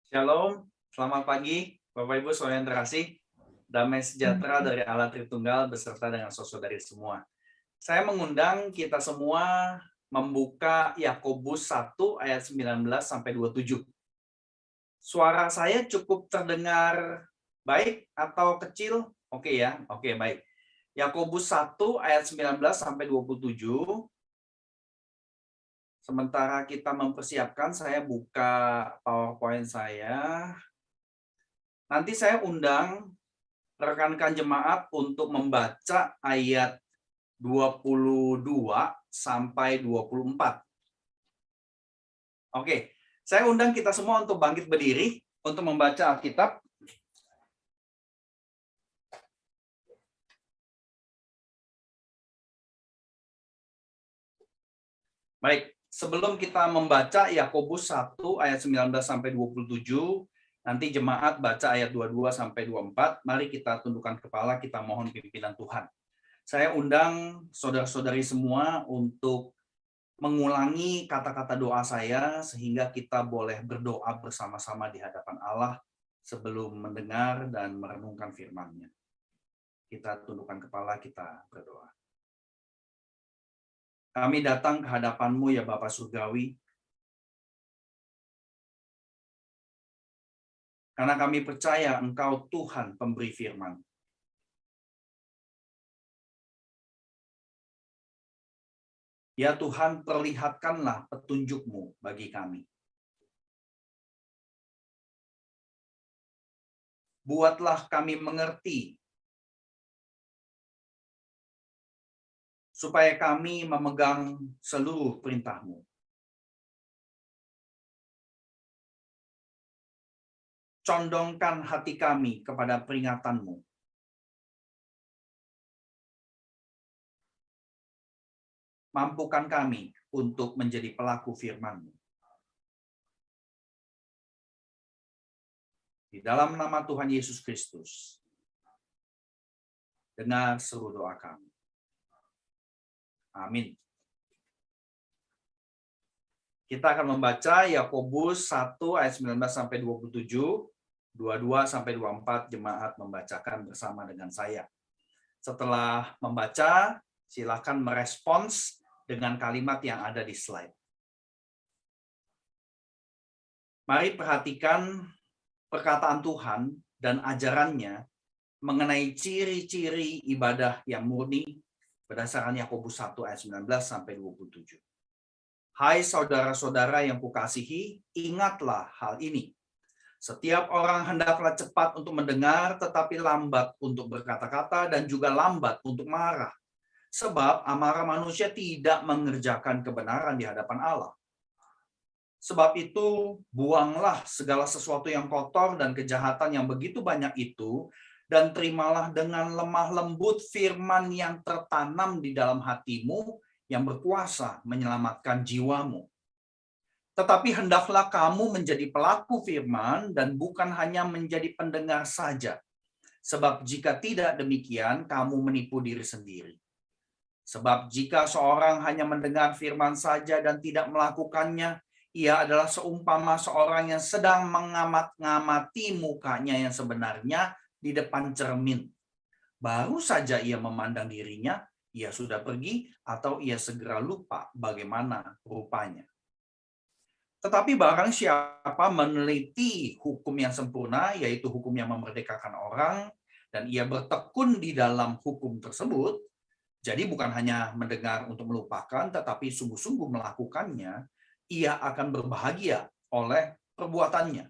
Shalom, selamat pagi Bapak Ibu saudara yang terkasih. Damai sejahtera dari Allah Tritunggal beserta dengan saudari semua. Saya mengundang kita semua membuka Yakobus 1 ayat 19 sampai 27. Suara saya cukup terdengar baik atau kecil? Oke ya, oke baik. Yakobus 1 ayat 19 sampai 27. Sementara kita mempersiapkan, saya buka PowerPoint saya. Nanti saya undang rekan-rekan jemaat untuk membaca ayat 22 sampai 24. Oke, saya undang kita semua untuk bangkit berdiri untuk membaca Alkitab. Baik, sebelum kita membaca Yakobus 1 ayat 19 sampai 27, nanti jemaat baca ayat 22 sampai 24, mari kita tundukkan kepala, kita mohon pimpinan Tuhan. Saya undang saudara-saudari semua untuk mengulangi kata-kata doa saya sehingga kita boleh berdoa bersama-sama di hadapan Allah sebelum mendengar dan merenungkan firman-Nya. Kita tundukkan kepala, kita berdoa. Kami datang ke hadapan-Mu ya Bapa Surgawi, karena kami percaya Engkau Tuhan pemberi firman. Ya Tuhan, perlihatkanlah petunjuk-Mu bagi kami. Buatlah kami mengerti, supaya kami memegang seluruh perintah-Mu. Condongkan hati kami kepada peringatan-Mu. Mampukan kami untuk menjadi pelaku firman-Mu. Di dalam nama Tuhan Yesus Kristus, dengar seru doa kami. Amin. Kita akan membaca Yakobus 1 ayat 19 sampai 27, 22 sampai 24, jemaat membacakan bersama dengan saya. Setelah membaca, silakan merespons dengan kalimat yang ada di slide. Mari perhatikan perkataan Tuhan dan ajarannya mengenai ciri-ciri ibadah yang murni berdasarkan Yakobus 1 ayat 19 sampai 27. Hai saudara-saudara yang kukasihi, ingatlah hal ini. Setiap orang hendaklah cepat untuk mendengar, tetapi lambat untuk berkata-kata dan juga lambat untuk marah. Sebab amarah manusia tidak mengerjakan kebenaran di hadapan Allah. Sebab itu, buanglah segala sesuatu yang kotor dan kejahatan yang begitu banyak itu, dan terimalah dengan lemah lembut firman yang tertanam di dalam hatimu, yang berkuasa menyelamatkan jiwamu. Tetapi hendaklah kamu menjadi pelaku firman dan bukan hanya menjadi pendengar saja. Sebab jika tidak demikian, kamu menipu diri sendiri. Sebab jika seorang hanya mendengar firman saja dan tidak melakukannya, ia adalah seumpama seorang yang sedang mengamat-ngamati mukanya yang sebenarnya di depan cermin. Baru saja ia memandang dirinya, ia sudah pergi atau ia segera lupa bagaimana rupanya. Tetapi barang siapa meneliti hukum yang sempurna, yaitu hukum yang memerdekakan orang, dan ia bertekun di dalam hukum tersebut, jadi bukan hanya mendengar untuk melupakan, tetapi sungguh-sungguh melakukannya, ia akan berbahagia oleh perbuatannya.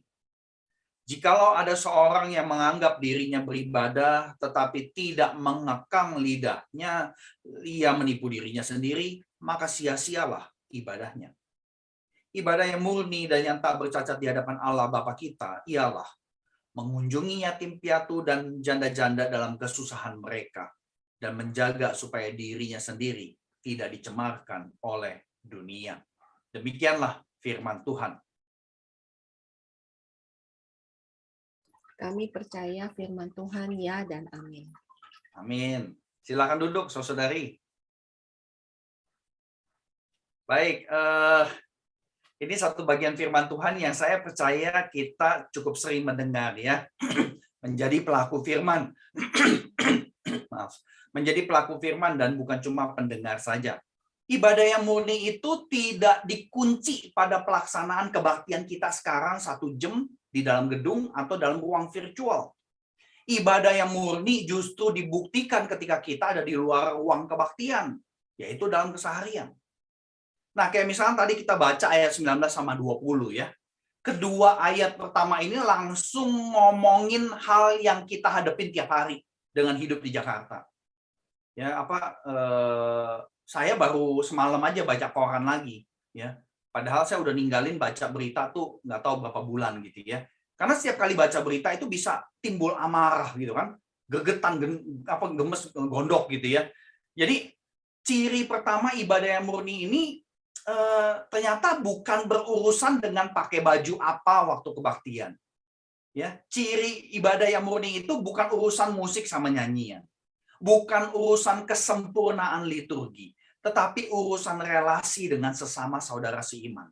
Jikalau ada seorang yang menganggap dirinya beribadah, tetapi tidak mengekang lidahnya, ia menipu dirinya sendiri, maka sia-sialah ibadahnya. Ibadah yang murni dan yang tak bercacat di hadapan Allah Bapa kita ialah mengunjungi yatim piatu dan janda-janda dalam kesusahan mereka dan menjaga supaya dirinya sendiri tidak dicemarkan oleh dunia. Demikianlah firman Tuhan. Kami percaya firman Tuhan, ya dan amin. Amin. Silakan duduk, saudari. Baik, Ini satu bagian firman Tuhan yang saya percaya kita cukup sering mendengar ya. Menjadi pelaku firman. Maaf. Menjadi pelaku firman dan bukan cuma pendengar saja. Ibadah yang murni itu tidak dikunci pada pelaksanaan kebaktian kita sekarang 1 jam di dalam gedung atau dalam ruang virtual. Ibadah yang murni justru dibuktikan ketika kita ada di luar ruang kebaktian, yaitu dalam keseharian. Nah, kayak misalnya tadi kita baca ayat 19 sama 20 ya. Kedua ayat pertama ini langsung ngomongin hal yang kita hadapin tiap hari dengan hidup di Jakarta. Ya, saya baru semalam aja baca koran lagi ya. Padahal saya udah ninggalin baca berita tuh nggak tahu berapa bulan gitu ya. Karena setiap kali baca berita itu bisa timbul amarah gitu kan. Gegetan, gemes, gondok gitu ya. Jadi ciri pertama ibadah yang murni ini ternyata bukan berurusan dengan pakai baju apa waktu kebaktian. Ya, ciri ibadah yang murni itu bukan urusan musik sama nyanyian. Bukan urusan kesempurnaan liturgi, tetapi urusan relasi dengan sesama saudara seiman.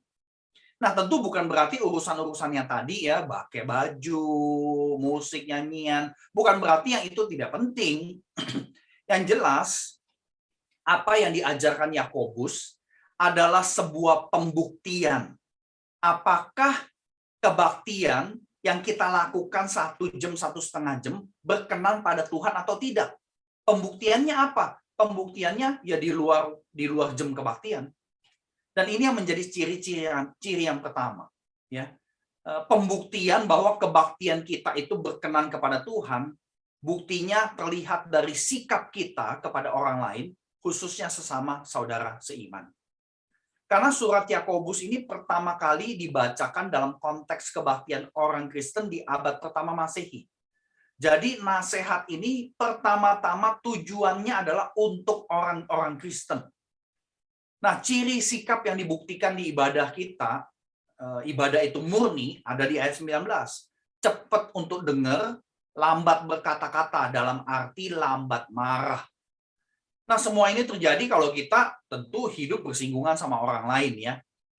Nah, tentu bukan berarti urusan-urusan yang tadi ya, pakai baju, musik, nyanyian, bukan berarti yang itu tidak penting. Yang jelas, apa yang diajarkan Yakobus adalah sebuah pembuktian. Apakah kebaktian yang kita lakukan 1 jam, 1,5 jam berkenan pada Tuhan atau tidak? Pembuktiannya apa? Pembuktiannya ya di luar jam kebaktian. Dan ini yang menjadi ciri yang pertama. Ya, pembuktian bahwa kebaktian kita itu berkenan kepada Tuhan, buktinya terlihat dari sikap kita kepada orang lain, khususnya sesama saudara seiman. Karena surat Yakobus ini pertama kali dibacakan dalam konteks kebaktian orang Kristen di abad pertama Masehi. Jadi nasihat ini pertama-tama tujuannya adalah untuk orang-orang Kristen. Nah, ciri sikap yang dibuktikan di ibadah kita, ibadah itu murni, ada di ayat 19. Cepat untuk dengar, lambat berkata-kata, dalam arti lambat marah. Nah, semua ini terjadi kalau kita tentu hidup bersinggungan sama orang lain ya.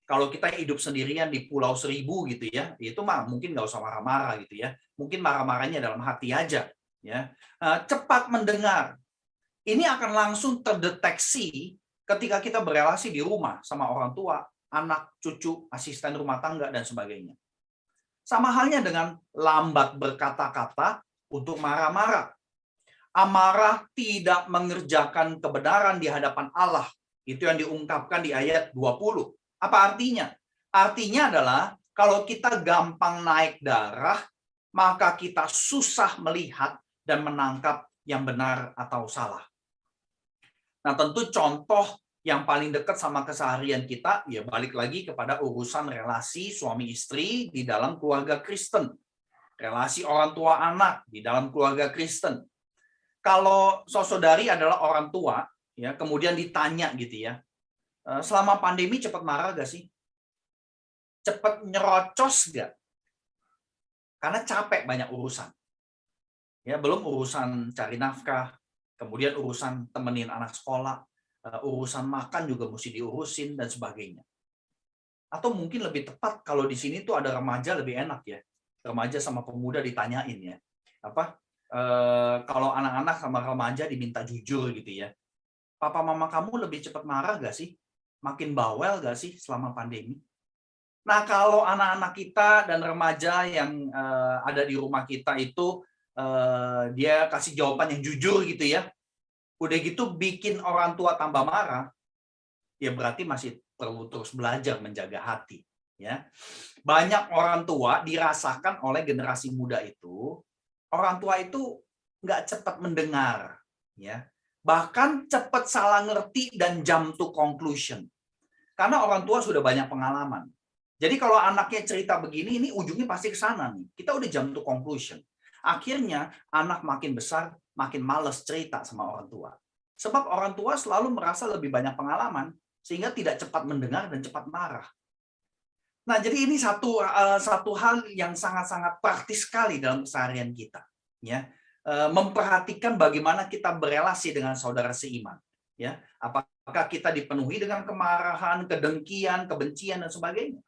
Kalau kita hidup sendirian di Pulau Seribu gitu ya, itu mah mungkin nggak usah marah-marah gitu ya. Mungkin marah-marahnya dalam hati aja. Ya, cepat mendengar. Ini akan langsung terdeteksi ketika kita berelasi di rumah sama orang tua, anak, cucu, asisten rumah tangga dan sebagainya. Sama halnya dengan lambat berkata-kata untuk marah-marah. Amarah tidak mengerjakan kebenaran di hadapan Allah. Itu yang diungkapkan di ayat 20. Apa artinya? Artinya adalah kalau kita gampang naik darah, maka kita susah melihat dan menangkap yang benar atau salah. Nah, tentu contoh yang paling dekat sama keseharian kita, ya balik lagi kepada urusan relasi suami istri di dalam keluarga Kristen. Relasi orang tua anak di dalam keluarga Kristen. Kalau saudari adalah orang tua, ya kemudian ditanya gitu ya, selama pandemi cepat marah gak sih? Cepat nyerocos gak? Karena capek banyak urusan. Ya, belum urusan cari nafkah, kemudian urusan temenin anak sekolah, urusan makan juga mesti diurusin dan sebagainya. Atau mungkin lebih tepat kalau di sini tuh ada remaja lebih enak ya. Remaja sama pemuda ditanyain ya. Kalau anak-anak sama remaja diminta jujur gitu ya. Papa mama kamu lebih cepat marah gak sih? Makin bawel gak sih selama pandemi? Nah, kalau anak-anak kita dan remaja yang ada di rumah kita itu dia kasih jawaban yang jujur gitu ya. Udah gitu bikin orang tua tambah marah, ya berarti masih perlu terus belajar menjaga hati. Ya, banyak orang tua dirasakan oleh generasi muda itu. Orang tua itu nggak cepat mendengar, ya. Bahkan cepat salah ngerti dan jump to conclusion. Karena orang tua sudah banyak pengalaman. Jadi kalau anaknya cerita begini, ini ujungnya pasti ke sana nih. Kita udah jump to conclusion. Akhirnya anak makin besar, makin males cerita sama orang tua. Sebab orang tua selalu merasa lebih banyak pengalaman, sehingga tidak cepat mendengar dan cepat marah. Nah, jadi ini satu hal yang sangat-sangat praktis sekali dalam keseharian kita, ya. Memperhatikan bagaimana kita berelasi dengan saudara seiman, ya. Apakah kita dipenuhi dengan kemarahan, kedengkian, kebencian dan sebagainya?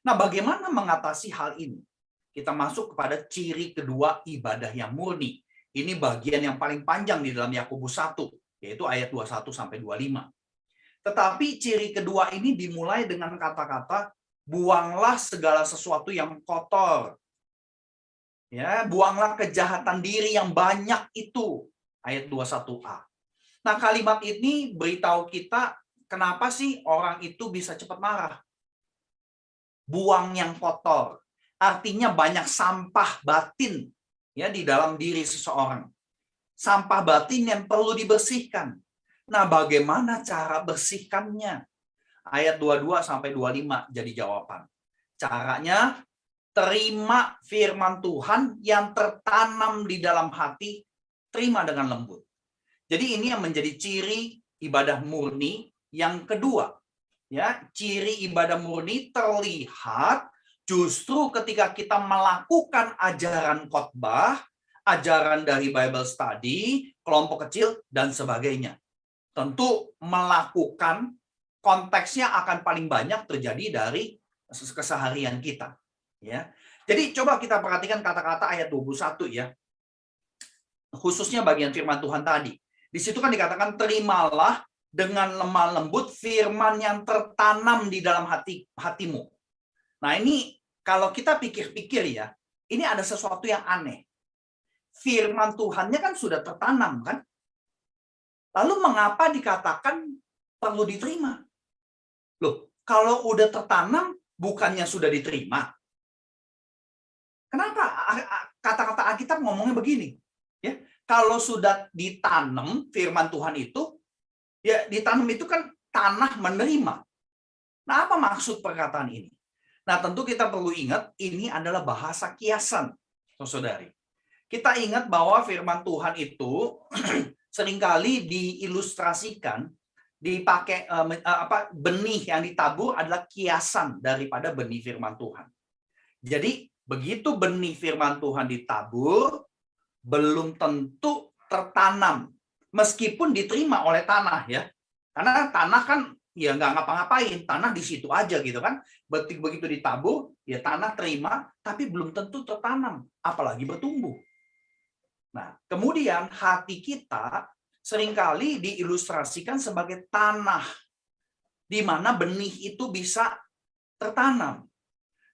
Nah, bagaimana mengatasi hal ini? Kita masuk kepada ciri kedua ibadah yang murni. Ini bagian yang paling panjang di dalam Yakobus 1, yaitu ayat 21 sampai 25. Tetapi ciri kedua ini dimulai dengan kata-kata, buanglah segala sesuatu yang kotor. Ya, buanglah kejahatan diri yang banyak itu. Ayat 21a. Nah, kalimat ini beritahu kita kenapa sih orang itu bisa cepat marah. Buang yang kotor. Artinya banyak sampah batin ya di dalam diri seseorang. Sampah batin yang perlu dibersihkan. Nah, bagaimana cara bersihkannya? Ayat 22 sampai 25 jadi jawaban. Caranya terima firman Tuhan yang tertanam di dalam hati, terima dengan lembut. Jadi ini yang menjadi ciri ibadah murni yang kedua. Ya, ciri ibadah murni terlihat justru ketika kita melakukan ajaran khotbah, ajaran dari Bible study, kelompok kecil dan sebagainya. Tentu melakukan konteksnya akan paling banyak terjadi dari keseharian kita, ya. Jadi coba kita perhatikan kata-kata ayat 21 ya. Khususnya bagian firman Tuhan tadi. Di situ kan dikatakan terimalah dengan lemah lembut firman yang tertanam di dalam hatimu. Nah, ini kalau kita pikir-pikir ya, ini ada sesuatu yang aneh. Firman Tuhannya kan sudah tertanam kan? Lalu mengapa dikatakan perlu diterima? Loh, kalau udah tertanam bukannya sudah diterima? Kenapa kata-kata Alkitab ngomongnya begini? Ya, kalau sudah ditanam firman Tuhan itu, ya ditanam itu kan tanah menerima. Nah, apa maksud perkataan ini? Nah, tentu kita perlu ingat ini adalah bahasa kiasan, saudari. Kita ingat bahwa firman Tuhan itu seringkali diilustrasikan, dipakai benih yang ditabur adalah kiasan daripada benih firman Tuhan. Jadi begitu benih firman Tuhan ditabur, belum tentu tertanam, meskipun diterima oleh tanah ya, karena tanah kan ya nggak ngapa-ngapain, tanah di situ aja gitu kan. Begitu ditabur, ya tanah terima, tapi belum tentu tertanam, apalagi bertumbuh. Nah, kemudian hati kita seringkali diilustrasikan sebagai tanah, di mana benih itu bisa tertanam.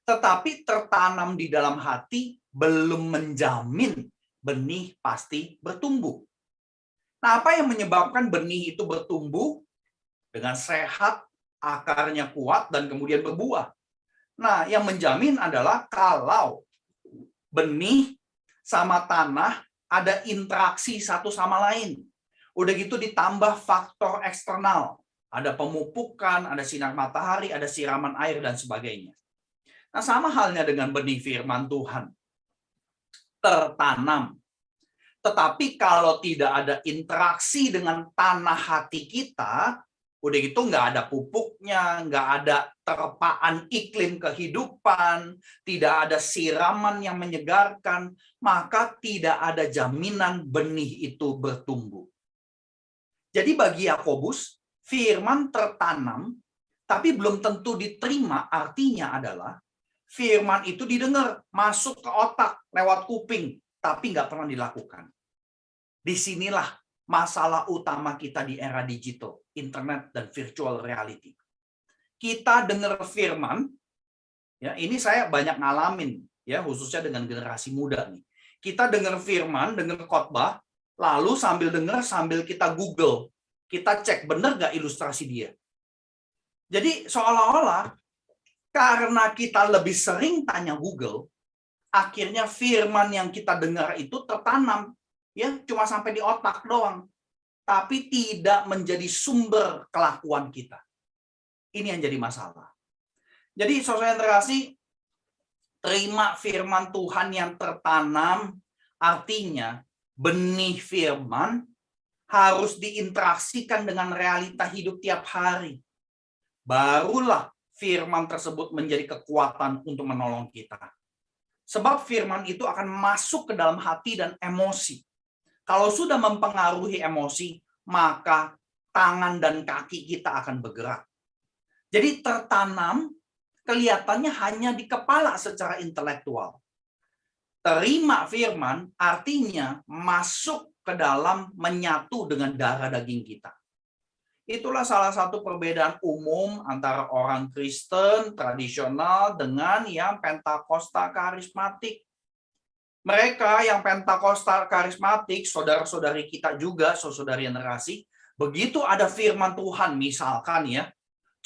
Tetapi tertanam di dalam hati belum menjamin benih pasti bertumbuh. Nah, apa yang menyebabkan benih itu bertumbuh dengan sehat, akarnya kuat, dan kemudian berbuah? Nah, yang menjamin adalah kalau benih sama tanah ada interaksi satu sama lain. Udah gitu ditambah faktor eksternal. Ada pemupukan, ada sinar matahari, ada siraman air, dan sebagainya. Nah, sama halnya dengan benih firman Tuhan. Tertanam. Tetapi kalau tidak ada interaksi dengan tanah hati kita, udah gitu nggak ada pupuknya, nggak ada terpaan iklim kehidupan, tidak ada siraman yang menyegarkan, maka tidak ada jaminan benih itu bertumbuh. Jadi bagi Yakobus, firman tertanam, tapi belum tentu diterima, artinya adalah firman itu didengar, masuk ke otak lewat kuping, tapi nggak pernah dilakukan. Disinilah masalah utama kita di era digital, internet, dan virtual reality. Kita dengar firman, ya ini saya banyak ngalamin, ya khususnya dengan generasi muda nih. Kita dengar firman, dengar khotbah, lalu sambil dengar, sambil kita Google, kita cek benar nggak ilustrasi dia. Jadi seolah-olah karena kita lebih sering tanya Google, akhirnya firman yang kita dengar itu tertanam, ya cuma sampai di otak doang, tapi tidak menjadi sumber kelakuan kita. Ini yang jadi masalah. Jadi saudara yang terkasih, terima firman Tuhan yang tertanam, artinya benih firman harus diinteraksikan dengan realita hidup tiap hari. Barulah firman tersebut menjadi kekuatan untuk menolong kita. Sebab firman itu akan masuk ke dalam hati dan emosi. Kalau sudah mempengaruhi emosi, maka tangan dan kaki kita akan bergerak. Jadi tertanam, kelihatannya hanya di kepala secara intelektual. Terima firman artinya masuk ke dalam, menyatu dengan darah daging kita. Itulah salah satu perbedaan umum antara orang Kristen tradisional dengan yang Pentakosta karismatik. Mereka yang Pentakosta karismatik, saudara-saudari kita juga, saudari generasi, begitu ada firman Tuhan, misalkan ya,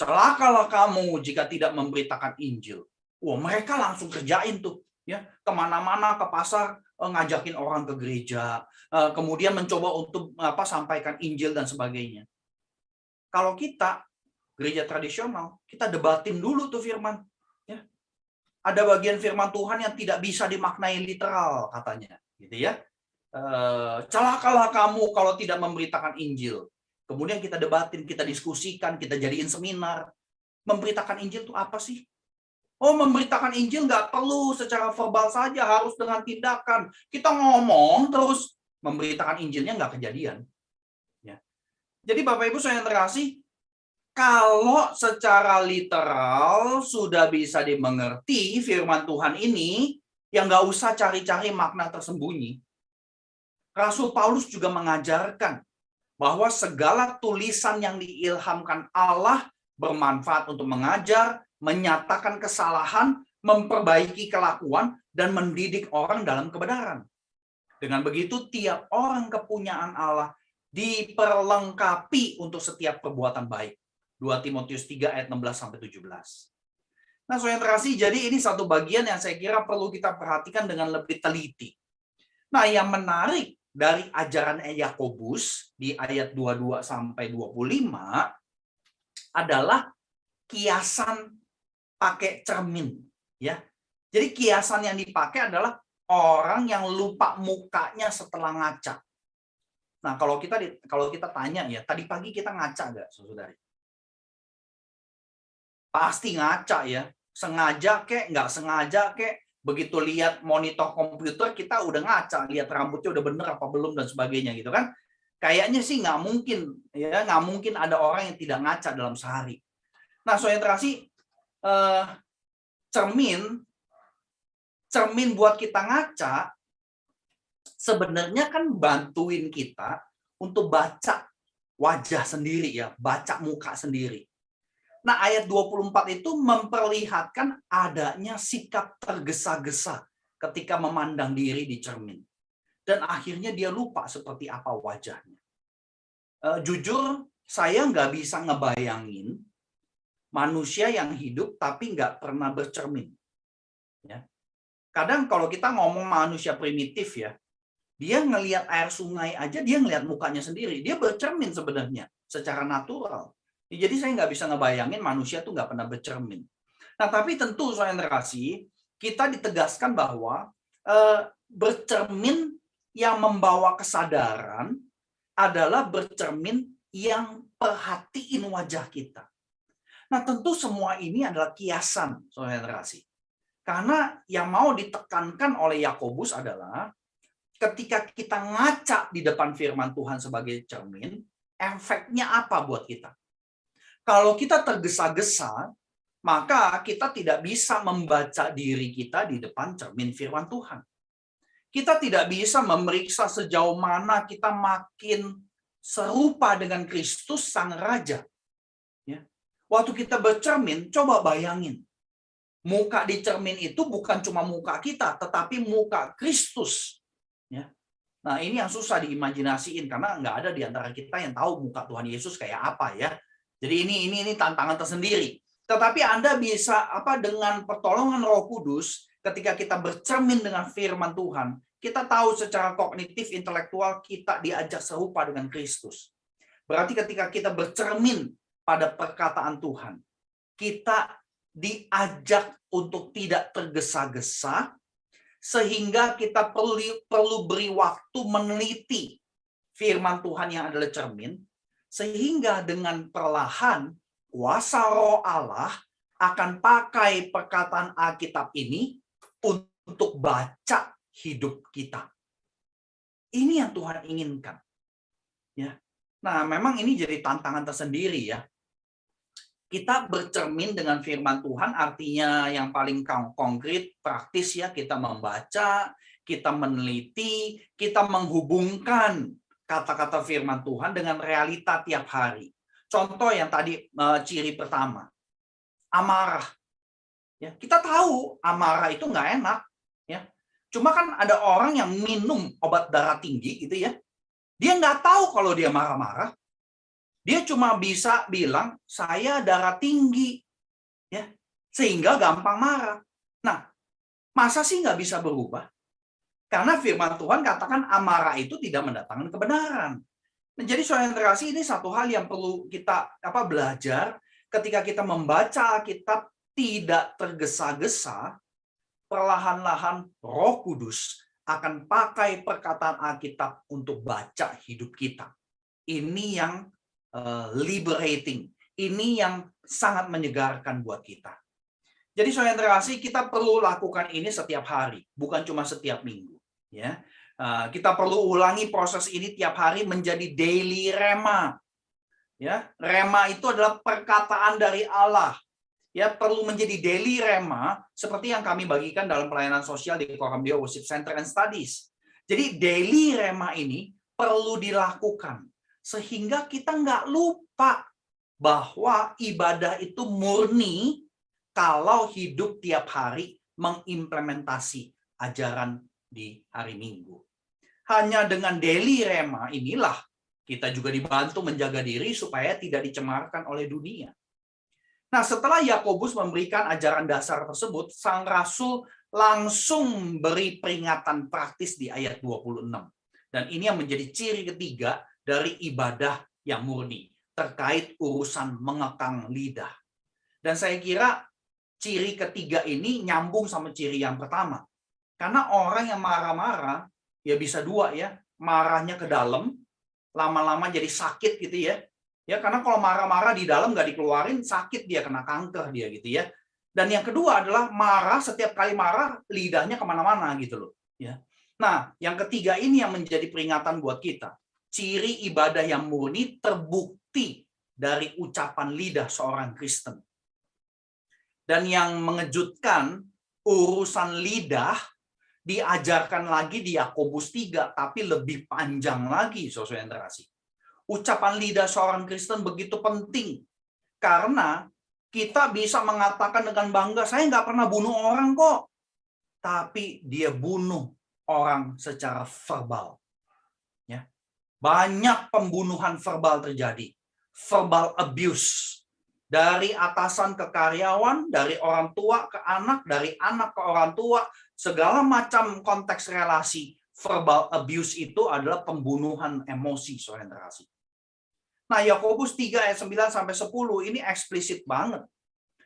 celakalah kamu jika tidak memberitakan Injil. Wah, mereka langsung kerjain tuh, ya, kemana-mana, ke pasar, ngajakin orang ke gereja, kemudian mencoba untuk sampaikan Injil dan sebagainya. Kalau kita gereja tradisional, kita debatin dulu tuh firman. Ya. Ada bagian firman Tuhan yang tidak bisa dimaknai literal katanya, gitu ya. Celakalah kamu kalau tidak memberitakan Injil. Kemudian kita debatin, kita diskusikan, kita jadiin seminar. Memberitakan Injil itu apa sih? Oh, memberitakan Injil nggak perlu secara verbal saja, harus dengan tindakan. Kita ngomong terus, memberitakan Injilnya nggak kejadian. Ya. Jadi Bapak Ibu saya terkasih, kalau secara literal sudah bisa dimengerti firman Tuhan ini, yang nggak usah cari-cari makna tersembunyi. Rasul Paulus juga mengajarkan bahwa segala tulisan yang diilhamkan Allah bermanfaat untuk mengajar, menyatakan kesalahan, memperbaiki kelakuan, dan mendidik orang dalam kebenaran. Dengan begitu, tiap orang kepunyaan Allah diperlengkapi untuk setiap perbuatan baik. 2 Timotius 3 ayat 16-17. Nah, saudara terkasih, jadi ini satu bagian yang saya kira perlu kita perhatikan dengan lebih teliti. Nah, yang menarik dari ajaran Yakobus di ayat 22 sampai 25 adalah kiasan pakai cermin, ya. Jadi kiasan yang dipakai adalah orang yang lupa mukanya setelah ngaca. Nah, kalau kita tanya ya, tadi pagi kita ngaca nggak, saudari? Pasti ngaca ya, sengaja kek, nggak sengaja kek. Begitu lihat monitor komputer kita udah ngaca, lihat rambutnya udah bener apa belum dan sebagainya gitu kan. Kayaknya sih nggak mungkin ya, nggak mungkin ada orang yang tidak ngaca dalam sehari. Nah, saudara terkasih, cermin buat kita ngaca sebenarnya kan bantuin kita untuk baca wajah sendiri ya, baca muka sendiri. Nah, ayat 24 itu memperlihatkan adanya sikap tergesa-gesa ketika memandang diri di cermin. Dan akhirnya dia lupa seperti apa wajahnya. Jujur, saya nggak bisa ngebayangin manusia yang hidup tapi nggak pernah bercermin. Ya. Kadang kalau kita ngomong manusia primitif ya, dia ngelihat air sungai aja, dia ngelihat mukanya sendiri. Dia bercermin sebenarnya secara natural. Jadi saya nggak bisa ngebayangin manusia tuh nggak pernah bercermin. Nah, tapi tentu saudara terkasih, kita ditegaskan bahwa bercermin yang membawa kesadaran adalah bercermin yang perhatiin wajah kita. Nah, tentu semua ini adalah kiasan, saudara terkasih. Karena yang mau ditekankan oleh Yakobus adalah ketika kita ngaca di depan firman Tuhan sebagai cermin, efeknya apa buat kita? Kalau kita tergesa-gesa, maka kita tidak bisa membaca diri kita di depan cermin firman Tuhan. Kita tidak bisa memeriksa sejauh mana kita makin serupa dengan Kristus Sang Raja. Ya. Waktu kita bercermin, coba bayangin. Muka di cermin itu bukan cuma muka kita, tetapi muka Kristus. Ya. Nah, ini yang susah diimajinasiin karena nggak ada di antara kita yang tahu muka Tuhan Yesus kayak apa ya. Jadi ini tantangan tersendiri. Tetapi Anda bisa dengan pertolongan Roh Kudus ketika kita bercermin dengan firman Tuhan, kita tahu secara kognitif intelektual kita diajak serupa dengan Kristus. Berarti ketika kita bercermin pada perkataan Tuhan, kita diajak untuk tidak tergesa-gesa sehingga kita perlu beri waktu meneliti firman Tuhan yang adalah cermin. Sehingga dengan perlahan kuasa Roh Allah akan pakai perkataan Alkitab ini untuk baca hidup kita. Ini yang Tuhan inginkan. Ya. Nah, memang ini jadi tantangan tersendiri ya. kita bercermin dengan firman Tuhan, artinya yang paling konkret, praktis ya, kita membaca, kita meneliti, kita menghubungkan kata-kata firman Tuhan dengan realita tiap hari. Contoh yang tadi ciri pertama, amarah. Ya, kita tahu amarah itu nggak enak. Ya. Cuma kan ada orang yang minum obat darah tinggi gitu ya, dia nggak tahu kalau dia marah-marah. Dia cuma bisa bilang, saya darah tinggi. Ya, sehingga gampang marah. Nah, masa sih nggak bisa berubah? Karena firman Tuhan katakan amarah itu tidak mendatangkan kebenaran. Nah, jadi saudara yang terkasih, ini satu hal yang perlu kita belajar ketika kita membaca Alkitab tidak tergesa-gesa, perlahan-lahan Roh Kudus akan pakai perkataan Alkitab untuk baca hidup kita. Ini yang liberating. Ini yang sangat menyegarkan buat kita. Jadi saudara yang terkasih, kita perlu lakukan ini setiap hari, bukan cuma setiap minggu. Ya, kita perlu ulangi proses ini tiap hari menjadi daily rema. Ya, rema itu adalah perkataan dari Allah. Ya, perlu menjadi daily rema seperti yang kami bagikan dalam pelayanan sosial di Columbia Worship Center and Studies. Jadi daily rema ini perlu dilakukan sehingga kita nggak lupa bahwa ibadah itu murni kalau hidup tiap hari mengimplementasi ajaran di hari Minggu. Hanya dengan daily rema inilah kita juga dibantu menjaga diri supaya tidak dicemarkan oleh dunia. Nah, setelah Yakobus memberikan ajaran dasar tersebut, sang rasul langsung beri peringatan praktis di ayat 26. Dan ini yang menjadi ciri ketiga dari ibadah yang murni terkait urusan mengekang lidah. Dan saya kira ciri ketiga ini nyambung sama ciri yang pertama. Karena orang yang marah-marah ya bisa dua ya, marahnya ke dalam, lama-lama jadi sakit gitu ya. Ya, karena kalau marah-marah di dalam nggak dikeluarin, sakit dia, kena kanker dia gitu ya. Dan yang kedua adalah marah, setiap kali marah lidahnya kemana-mana gitu loh. Ya. Nah, yang ketiga ini yang menjadi peringatan buat kita. Ciri ibadah yang murni terbukti dari ucapan lidah seorang Kristen. Dan yang mengejutkan, urusan lidah diajarkan lagi di Yakobus 3, tapi lebih panjang lagi, saudara yang terkasih. Ucapan lidah seorang Kristen begitu penting, karena kita bisa mengatakan dengan bangga, saya nggak pernah bunuh orang kok. Tapi dia bunuh orang secara verbal. Ya. Banyak pembunuhan verbal terjadi. Verbal abuse. Dari atasan ke karyawan, dari orang tua ke anak, dari anak ke orang tua, segala macam konteks relasi. Verbal abuse itu adalah pembunuhan emosi, saudara yang terkasih. Nah, Yakobus 3 ayat 9 sampai 10 ini eksplisit banget.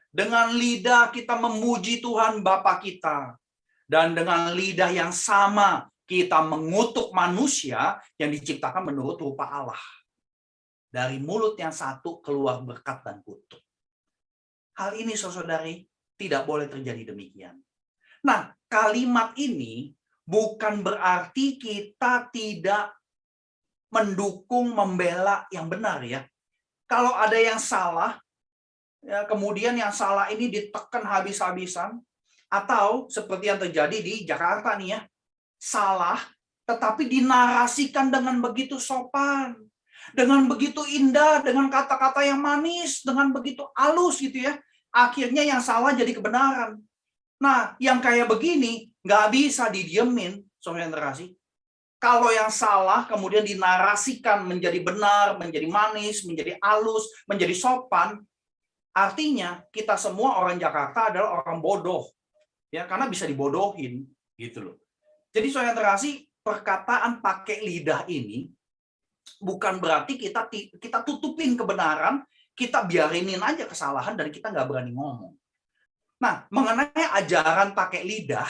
Dengan lidah kita memuji Tuhan Bapa kita, dan dengan lidah yang sama kita mengutuk manusia yang diciptakan menurut rupa Allah. Dari mulut yang satu keluar berkat dan kutuk. Hal ini, saudari, tidak boleh terjadi demikian. Nah, kalimat ini bukan berarti kita tidak mendukung, membela yang benar ya. Kalau ada yang salah, ya, kemudian yang salah ini ditekan habis-habisan, atau seperti yang terjadi di Jakarta nih ya, salah tetapi dinarasikan dengan begitu sopan, dengan begitu indah, dengan kata-kata yang manis, dengan begitu halus gitu ya. Akhirnya yang salah jadi kebenaran. Nah, yang kayak begini nggak bisa didiemin, saudara yang terkasih. Kalau yang salah kemudian dinarasikan menjadi benar, menjadi manis, menjadi halus, menjadi sopan, artinya kita semua orang Jakarta adalah orang bodoh. Ya, karena bisa dibodohin gitu loh. Jadi saudara yang terkasih, perkataan pakai lidah ini bukan berarti kita tutupin kebenaran, kita biarinin aja kesalahan dan kita nggak berani ngomong. Nah, mengenai ajaran pakai lidah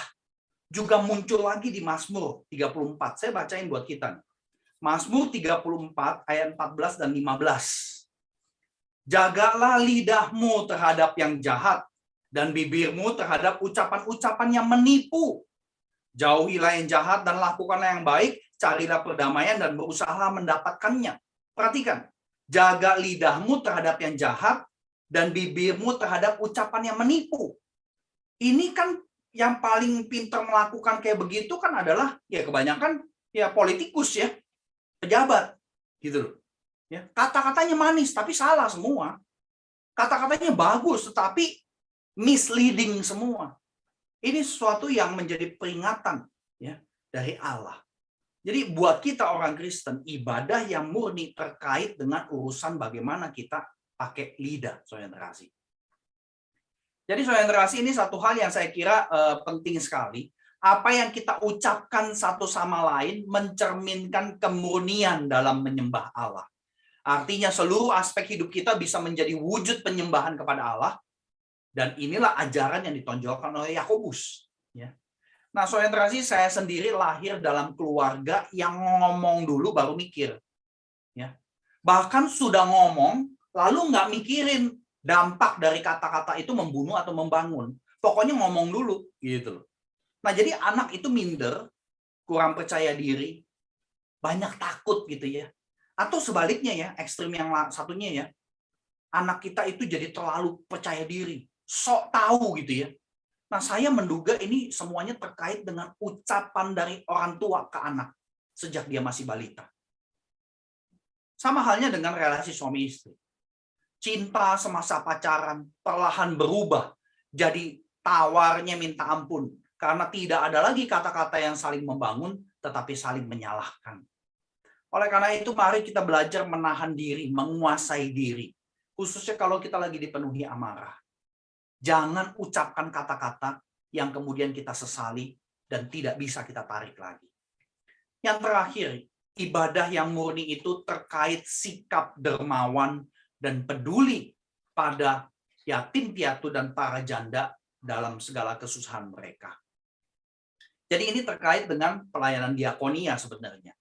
juga muncul lagi di Mazmur 34. Saya bacain buat kita. Mazmur 34 ayat 14 dan 15. Jagalah lidahmu terhadap yang jahat dan bibirmu terhadap ucapan-ucapan yang menipu. Jauhilah yang jahat dan lakukanlah yang baik, carilah perdamaian dan berusaha mendapatkannya. Perhatikan, jaga lidahmu terhadap yang jahat dan bibirmu terhadap ucapan yang menipu. Ini kan yang paling pintar melakukan kayak begitu kan adalah ya kebanyakan ya politikus ya, pejabat gitu loh. Ya, kata-katanya manis tapi salah semua. Kata-katanya bagus tetapi misleading semua. Ini sesuatu yang menjadi peringatan ya dari Allah. Jadi buat kita orang Kristen, ibadah yang murni terkait dengan urusan bagaimana kita pakai lidah, saudara terkasih. Jadi saudara terkasih, ini satu hal yang saya kira penting sekali. Apa yang kita ucapkan satu sama lain mencerminkan kemurnian dalam menyembah Allah. Artinya seluruh aspek hidup kita bisa menjadi wujud penyembahan kepada Allah. Dan inilah ajaran yang ditonjolkan oleh Yakobus. Ya. Nah, saudara terkasih, saya sendiri lahir dalam keluarga yang ngomong dulu baru mikir. Ya. Bahkan sudah ngomong, lalu nggak mikirin dampak dari kata-kata itu membunuh atau membangun. Pokoknya ngomong dulu, gitu loh. Nah, jadi anak itu minder, kurang percaya diri, banyak takut gitu ya. Atau sebaliknya ya, ekstrim yang satunya ya, anak kita itu jadi terlalu percaya diri, sok tahu gitu ya. Nah, saya menduga ini semuanya terkait dengan ucapan dari orang tua ke anak sejak dia masih balita. Sama halnya dengan relasi suami istri. Cinta semasa pacaran perlahan berubah jadi tawarnya minta ampun. Karena tidak ada lagi kata-kata yang saling membangun, tetapi saling menyalahkan. Oleh karena itu, mari kita belajar menahan diri, menguasai diri. Khususnya kalau kita lagi dipenuhi amarah. Jangan ucapkan kata-kata yang kemudian kita sesali dan tidak bisa kita tarik lagi. Yang terakhir, ibadah yang murni itu terkait sikap dermawan dan peduli pada yatim piatu dan para janda dalam segala kesusahan mereka. Jadi ini terkait dengan pelayanan diakonia sebenarnya.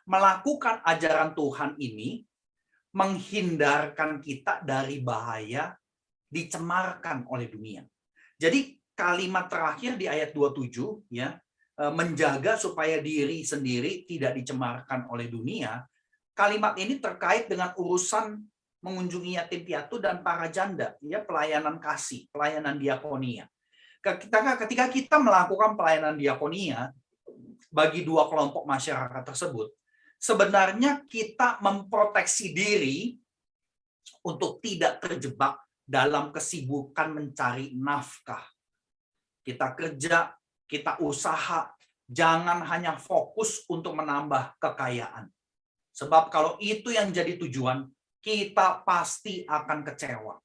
Melakukan ajaran Tuhan ini menghindarkan kita dari bahaya dicemarkan oleh dunia. Jadi kalimat terakhir di ayat 27 ya, menjaga supaya diri sendiri tidak dicemarkan oleh dunia. Kalimat ini terkait dengan urusan mengunjungi yatim piatu dan para janda, ya, pelayanan kasih, pelayanan diakonia. Ketika kita melakukan pelayanan diakonia bagi dua kelompok masyarakat tersebut, sebenarnya kita memproteksi diri untuk tidak terjebak dalam kesibukan mencari nafkah. Kita kerja, kita usaha, jangan hanya fokus untuk menambah kekayaan. Sebab kalau itu yang jadi tujuan, kita pasti akan kecewa.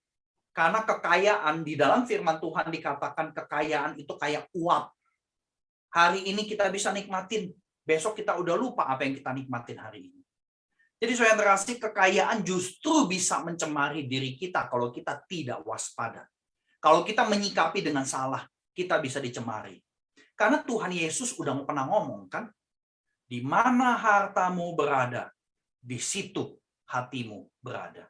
Karena kekayaan di dalam firman Tuhan dikatakan kekayaan itu kayak uap. Hari ini kita bisa nikmatin, besok kita udah lupa apa yang kita nikmatin hari ini. Jadi saudara terkasih, kekayaan justru bisa mencemari diri kita kalau kita tidak waspada. Kalau kita menyikapi dengan salah, kita bisa dicemari. Karena Tuhan Yesus udah pernah ngomong kan, di mana hartamu berada, di situ hatimu berada.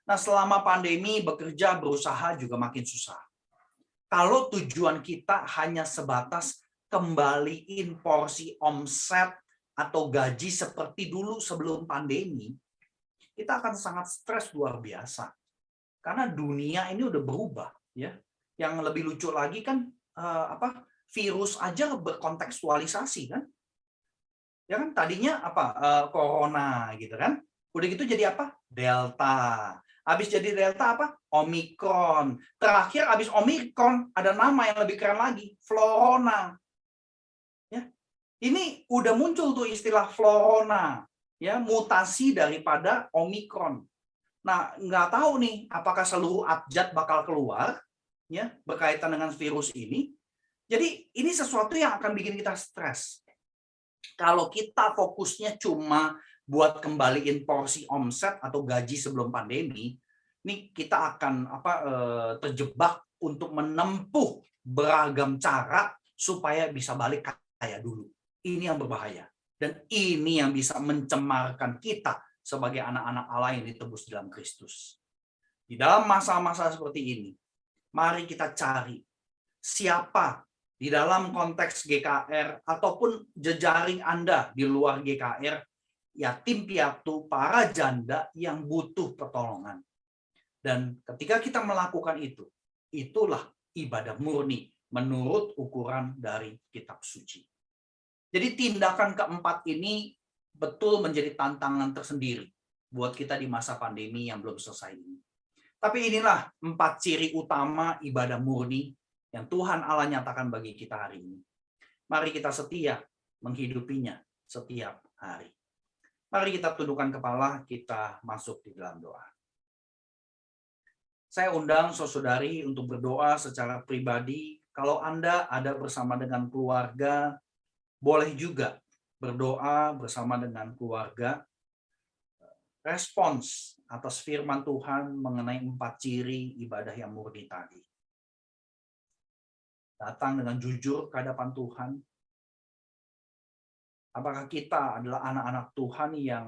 Nah, selama pandemi bekerja, berusaha juga makin susah. Kalau tujuan kita hanya sebatas kembaliin porsi omset atau gaji seperti dulu sebelum pandemi, kita akan sangat stres luar biasa. Karena dunia ini udah berubah, ya. Yang lebih lucu lagi kan virus aja berkontekstualisasi kan. Ya kan tadinya corona gitu kan. Udah gitu jadi apa? Delta. Habis jadi Delta apa? Omikron. Terakhir habis Omikron ada nama yang lebih keren lagi, Florona. Ya. Ini udah muncul tuh istilah Florona, ya, mutasi daripada Omikron. Nah, nggak tahu nih apakah seluruh abjad bakal keluar ya berkaitan dengan virus ini. Jadi ini sesuatu yang akan bikin kita stres. Kalau kita fokusnya cuma buat kembaliin porsi omset atau gaji sebelum pandemi, nih kita akan terjebak untuk menempuh beragam cara supaya bisa balik kayak dulu. Ini yang berbahaya dan ini yang bisa mencemarkan kita sebagai anak-anak Allah yang ditebus dalam Kristus. Di dalam masa-masa seperti ini, mari kita cari siapa di dalam konteks GKR ataupun jejaring Anda di luar GKR, yatim piatu, para janda yang butuh pertolongan. Dan ketika kita melakukan itu, itulah ibadah murni menurut ukuran dari kitab suci. Jadi tindakan keempat ini betul menjadi tantangan tersendiri buat kita di masa pandemi yang belum selesai ini. Tapi inilah 4 ciri utama ibadah murni yang Tuhan Allah nyatakan bagi kita hari ini. Mari kita setia menghidupinya setiap hari. Mari kita tundukkan kepala, kita masuk di dalam doa. Saya undang saudari untuk berdoa secara pribadi. Kalau Anda ada bersama dengan keluarga, boleh juga berdoa bersama dengan keluarga. Respons atas firman Tuhan mengenai 4 ciri ibadah yang murni tadi. Datang dengan jujur ke hadapan Tuhan. Apakah kita adalah anak-anak Tuhan yang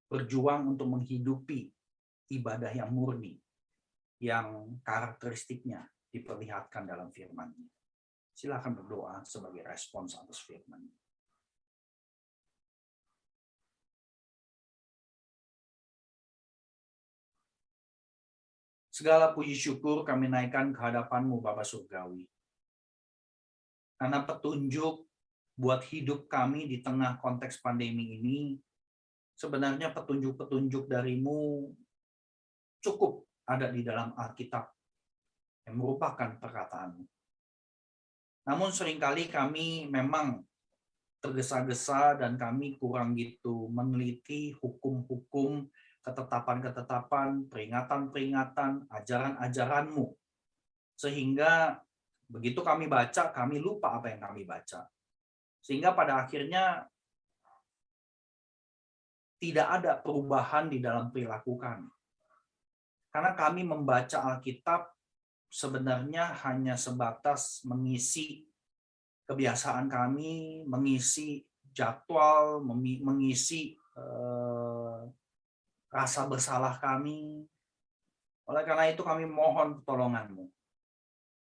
berjuang untuk menghidupi ibadah yang murni, yang karakteristiknya diperlihatkan dalam firman-Nya? Silakan berdoa sebagai respons atas firman. Segala puji syukur kami naikkan ke hadapan-Mu Bapa Surgawi. Karena petunjuk buat hidup kami di tengah konteks pandemi ini, sebenarnya petunjuk-petunjuk dari-Mu cukup ada di dalam Alkitab yang merupakan perkataan-Mu. Namun seringkali kami memang tergesa-gesa dan kami kurang gitu meneliti hukum-hukum, ketetapan-ketetapan, peringatan-peringatan, ajaran-ajaran-Mu. Sehingga begitu kami baca, kami lupa apa yang kami baca. Sehingga pada akhirnya tidak ada perubahan di dalam perilaku kami. Karena kami membaca Alkitab sebenarnya hanya sebatas mengisi kebiasaan kami, mengisi jadwal, mengisi rasa bersalah kami. Oleh karena itu kami mohon pertolongan-Mu.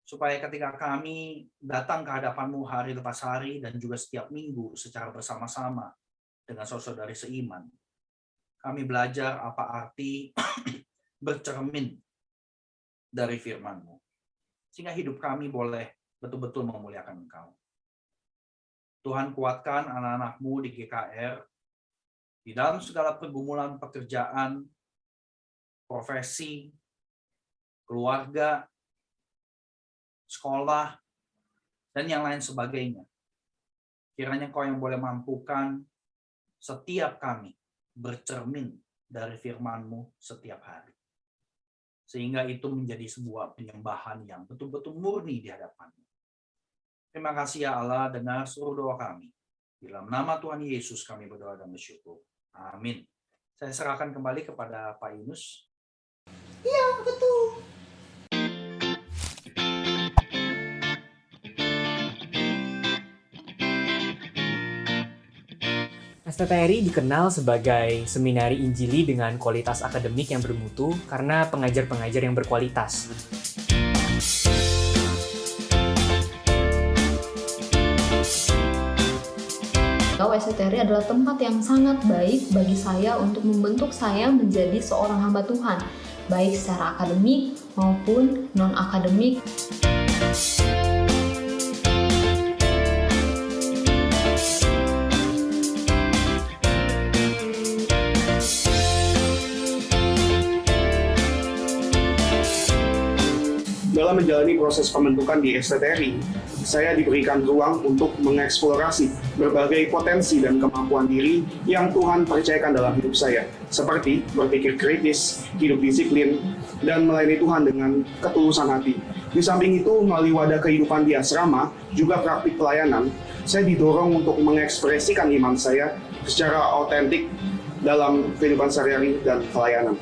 Supaya ketika kami datang ke hadapan-Mu hari lepas hari dan juga setiap minggu secara bersama-sama dengan saudara-saudari seiman, kami belajar apa arti bercermin dari firman-Mu. Sehingga hidup kami boleh betul-betul memuliakan Engkau. Tuhan, kuatkan anak-anak-Mu di GKR, di dalam segala pergumulan pekerjaan, profesi, keluarga, sekolah, dan yang lain sebagainya. Kiranya Kau yang boleh mampukan setiap kami bercermin dari firman-Mu setiap hari. Sehingga itu menjadi sebuah penyembahan yang betul-betul murni di hadapan-Mu. Terima kasih ya Allah, dengar seluruh doa kami. Di dalam nama Tuhan Yesus kami berdoa dan bersyukur. Amin. Saya serahkan kembali kepada Pak Yunus. Iya, betul. STTRI dikenal sebagai seminari Injili dengan kualitas akademik yang bermutu karena pengajar-pengajar yang berkualitas. STTRI adalah tempat yang sangat baik bagi saya untuk membentuk saya menjadi seorang hamba Tuhan, baik secara akademik maupun non-akademik. Dalam menjalani proses pembentukan di STTRI, saya diberikan ruang untuk mengeksplorasi berbagai potensi dan kemampuan diri yang Tuhan percayakan dalam hidup saya, seperti berpikir kritis, hidup disiplin, dan melayani Tuhan dengan ketulusan hati. Di samping itu, melalui wadah kehidupan di asrama, juga praktik pelayanan, saya didorong untuk mengekspresikan iman saya secara autentik dalam kehidupan sehari-hari dan pelayanan.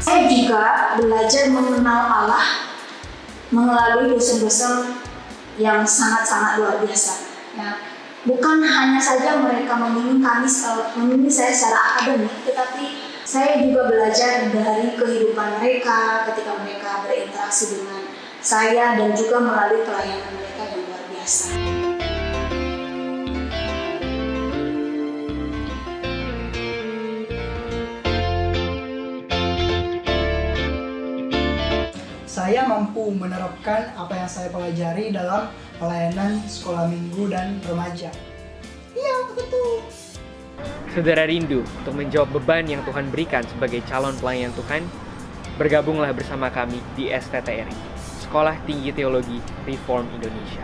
Saya juga belajar mengenal Allah melalui dosen-dosen yang sangat-sangat luar biasa. Ya, bukan hanya saja mereka membimbing saya secara akademik, tetapi saya juga belajar dari kehidupan mereka ketika mereka berinteraksi dengan saya dan juga melalui pelayanan mereka yang luar biasa. Saya mampu menerapkan apa yang saya pelajari dalam pelayanan sekolah minggu dan remaja. Iya, betul. Saudara rindu untuk menjawab beban yang Tuhan berikan sebagai calon pelayan Tuhan? Bergabunglah bersama kami di STTRI, Sekolah Tinggi Teologi Reform Indonesia.